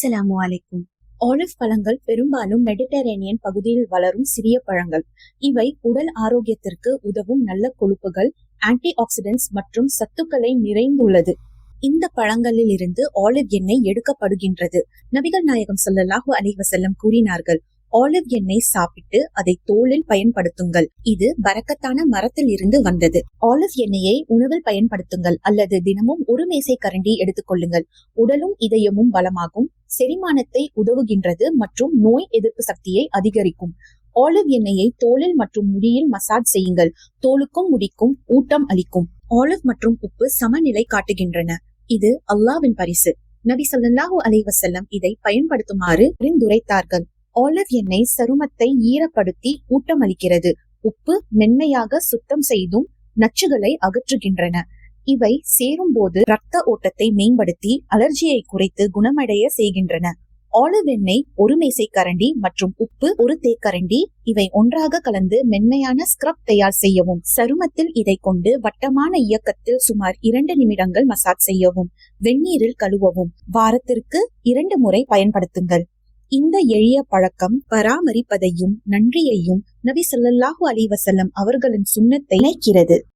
அஸ்ஸலாமு அலைக்கும். ஆலிவ் பழங்கள் பெரும்பாலும் மெடிட்டரேனியன் பகுதியில் வளரும் சிறிய பழங்கள். இவை உடல் ஆரோக்கியத்திற்கு உதவும் நல்ல கொழுப்புகள், ஆன்டி ஆக்சிடென்ட்ஸ் மற்றும் சத்துக்களை நிறைந்துள்ளது. இந்த பழங்களில் இருந்து ஆலிவ் எண்ணெய் எடுக்கப்படுகின்றது. நபிகள் நாயகம் ஸல்லல்லாஹு அலைஹி வஸல்லம் கூறினார்கள், ஆலிவ் எண்ணெய் சாப்பிட்டு அதை தோலில் பயன்படுத்துங்கள். இது பரக்கத்தான மரத்தில் இருந்து வந்தது. ஆலிவ் எண்ணெயை உணவில் பயன்படுத்துங்கள் அல்லது தினமும் ஒரு மேசை கரண்டி எடுத்துக்கொள்ளுங்கள். உடலும் இதயமும் பலமாகும், செரிமானத்தை உதவுகின்றது மற்றும் நோய் எதிர்ப்பு சக்தியை அதிகரிக்கும். ஆலிவ் எண்ணெயை தோலில் மற்றும் முடியில் மசாஜ் செய்யுங்கள். தோலுக்கும் முடிக்கும் ஊட்டம் அளிக்கும். ஆலிவ் மற்றும் உப்பு சமநிலை காட்டுகின்றன. இது அல்லாஹ்வின் பரிசு. நபி ஸல்லல்லாஹு அலைஹி வஸல்லம் இதை பயன்படுத்துமாறு பரிந்துரைத்தார்கள். ஆலிவ் எண்ணெய் சருமத்தை ஈரப்படுத்தி ஊட்டமளிக்கிறது. உப்பு மென்மையாக சுத்தம் செய்தும் நச்சுகளை அகற்றுகின்றன. இவை சேரும் போது இரத்த ஓட்டத்தை மேம்படுத்தி அலர்ஜியை குறைத்து குணமடைய செய்கின்றன. ஆலிவ் எண்ணெய் ஒரு மேசை கரண்டி மற்றும் உப்பு ஒரு தேக்கரண்டி, இவை ஒன்றாக கலந்து மென்மையான ஸ்க்ரப் தயார் செய்யவும். சருமத்தில் இதை கொண்டு வட்டமான இயக்கத்தில் சுமார் 2 நிமிடங்கள் மசாஜ் செய்யவும். வெந்நீரில் கழுவவும். வாரத்திற்கு 2 முறை பயன்படுத்துங்கள். இந்த எளிய பழக்கம் பராமரிப்பதையும் நன்றியையும் நபி ஸல்லல்லாஹு அலைஹி வஸல்லம் அவர்களின் சுன்னத்தை இணைக்கிறது.